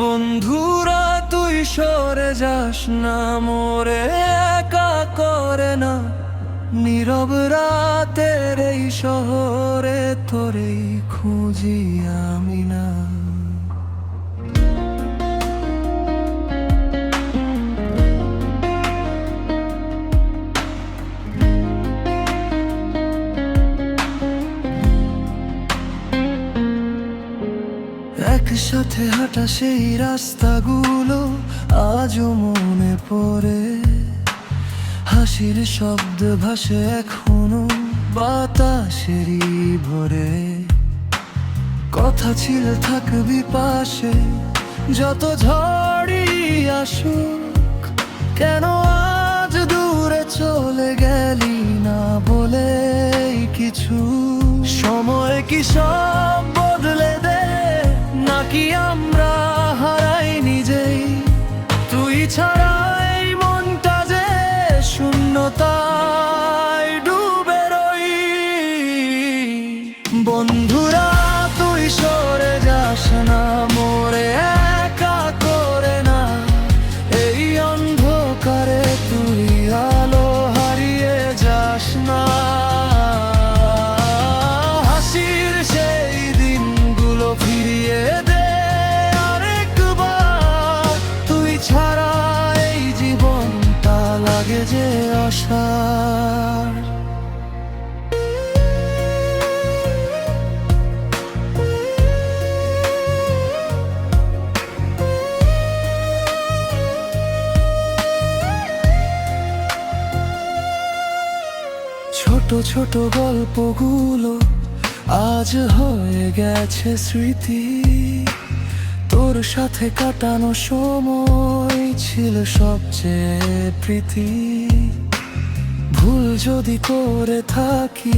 বন্ধুরা তুই সরে যাস না, মোরে একা করে না। নীরব রাতের এই শহরে তোরেই খুঁজি আমি না। একসাথে হাঁটা সেই রাস্তাগুলো আজও মনে পড়ে। হাসির শব্দ ভাসে এখনো বাতাসেরই ভরে। কথা ছিল থাকবি পাশে যত ঝড়ই আসুক। কেন আজ দূরে চলে গেলি না বলে কিছু? সময় কি সব বদলে দে, নাকি আমরা হারাই নিজেই? তুই ছাড়া এই মনটা যে শূন্যতায় ডুবে রই। বন্ধুরা তুই সরে যাস না, মোরে একা করে না। এই অন্ধকারে তুই আলো হারিয়ে যাস না। হাসির সেই দিনগুলো ফিরিয়ে দে আরেকবার। তুই ছাড়া এই জীবনটা লাগে যে অসার। ছোট ছোট গল্পগুলো আজ হয়ে গেছে স্মৃতি। তোর সাথে কাটানো সময় ছিল সবচেয়ে প্রীতি। ভুল যদি করে থাকি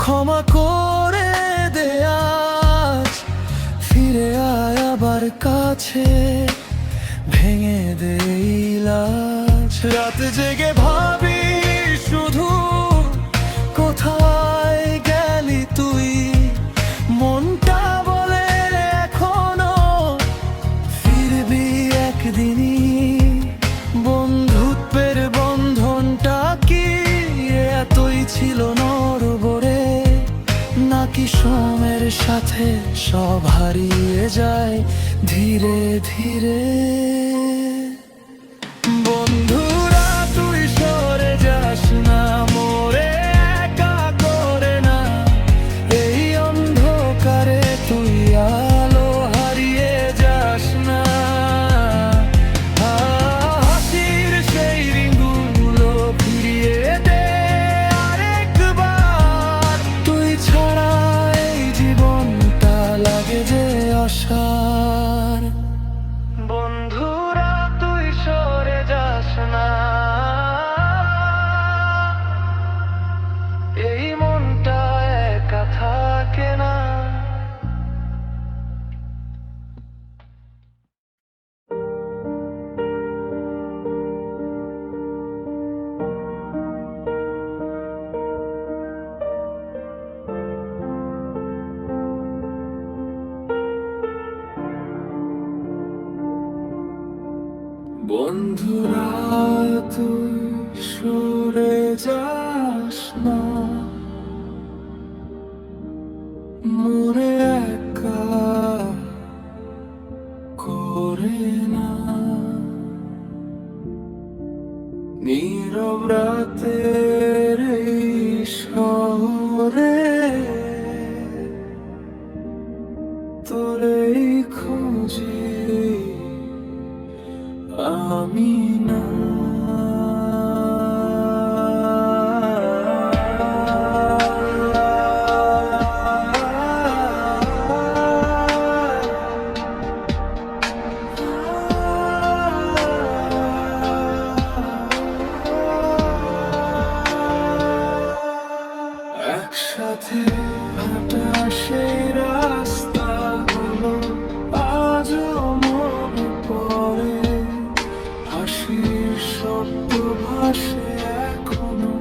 ক্ষমা করে দে আজ। ফিরে আয় আবার কাছে, ভেঙে দে লাজ। রাত জেগে ভাবি শুধু কোথায় গেলি তুই। মনটা বলে এখনো ফিরবি একদিনই। বন্ধুত্বের বন্ধনটা কি এতই ছিল নড়বড়ে, নাকি সময়ের সাথে সব হারিয়ে যায় ধীরে ধীরে? বন্ধুরা তুই সরে যাস না, মোরে একা করে না। এই অন্ধকারে তুই আলো হারিয়ে যাস না। হাসির সেই দিনগুলো ফিরিয়ে দে আরেকবার। তুই ছাড়া এই জীবনটা লাগে যে অসার। বন্ধুরা তুই সরে যাস না, এই মনটা একা থাকে না। বন্ধুরা তুই সরে যাস না, মোরে একা করে না। নীরব রাতের এই শহরে তোরেই খুঁজি আমি না। একসাথে হাঁটা সেই রাস্তাগুলো আজও মনে পড়ে। হাসির শব্দ ভাসে এখনো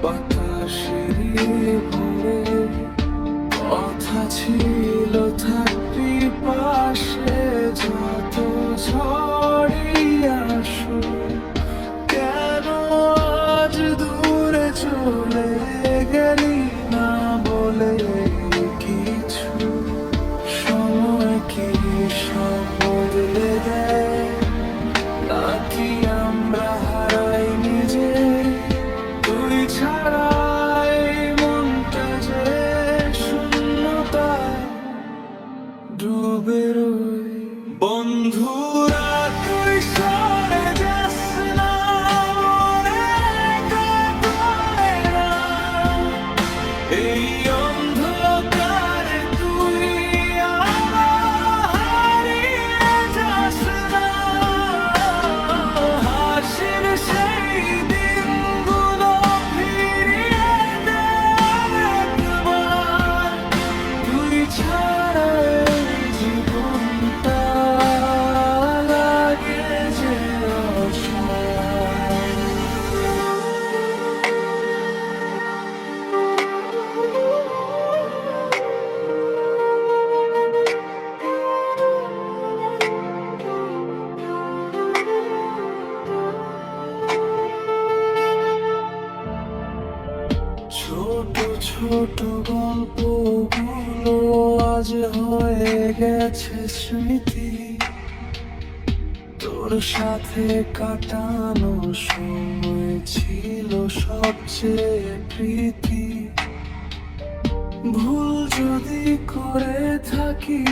বাতাসেরই ভরে। কথা ছিল থাকবি পাশে যত ছোট গল্পগুলো আজ হয়ে গেছে স্মৃতি। তোর সাথে কাটানো সময় ছিল সবচেয়ে প্রীতি। ভুল যদি করে থাকি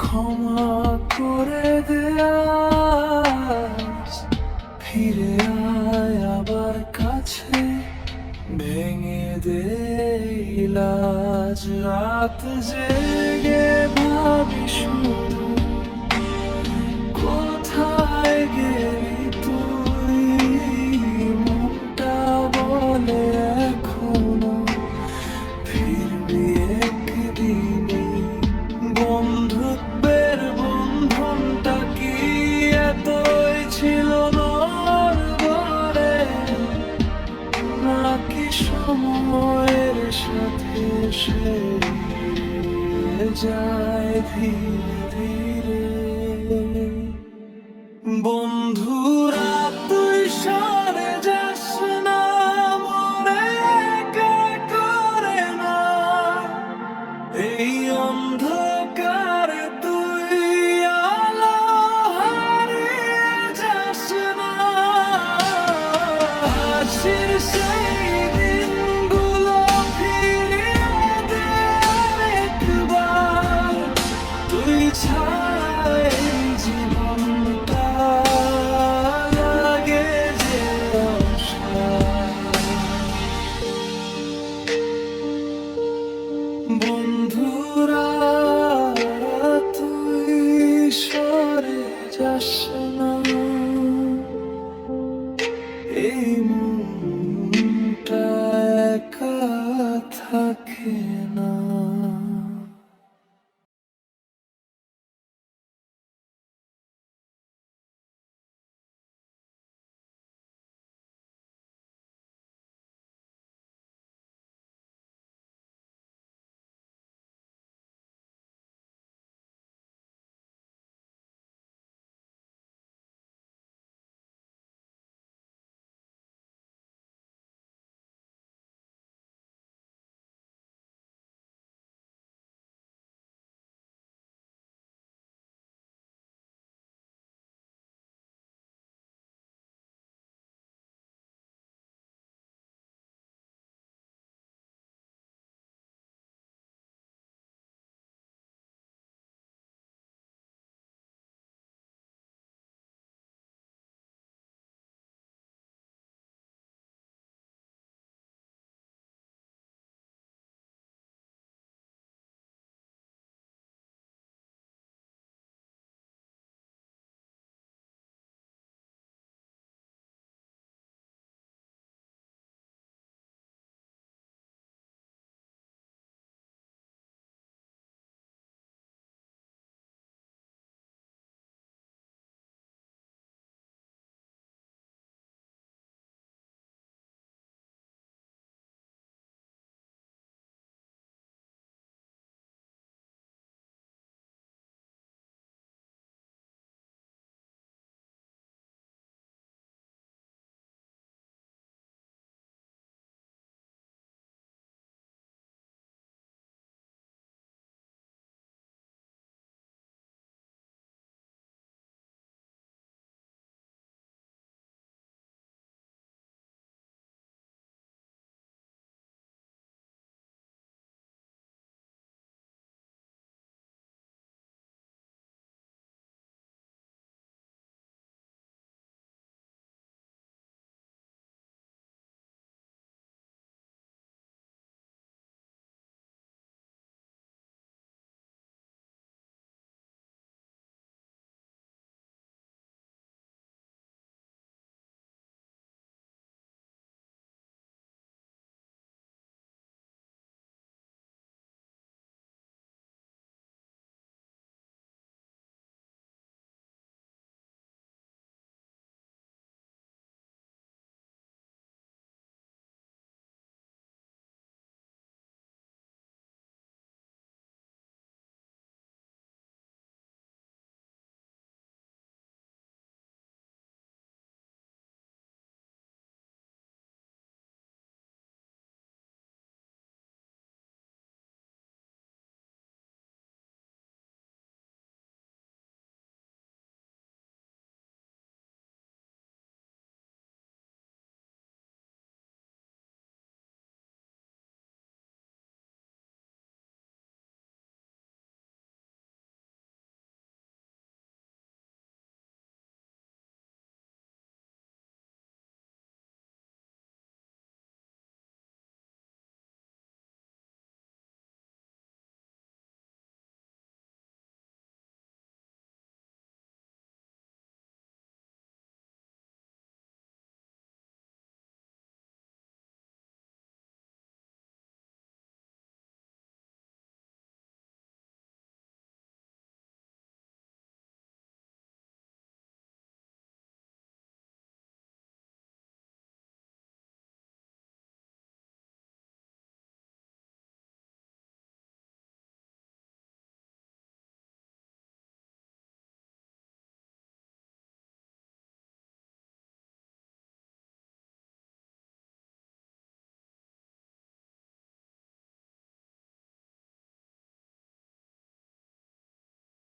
ক্ষমা করে দেয়া, ফিরে আয় আবার কাছে, ভেঙে দে লাজ। রাত জেগে ভাবি শুধু কোথায় গেলি তুই। মনটা বলে এখনো ফিরবি একদিনই। বন্ধুত্বের বন্ধনটা কি এতই ছিল নড়বড়ে, নাকি সময়ের সাথে সে যায় ধীরে ধীরে। বন্ধুরা তুই সরে যাস না, মনে একা করে না। এই অন্ধকারে তুই আলো হারিয়ে যাস না। হাসির সেই দিনগুলো ফিরিয়ে দে একবার। তুই ছাড়া এই জীবনটা লাগে যে অসার। বন্ধুরা তুই সরে যাস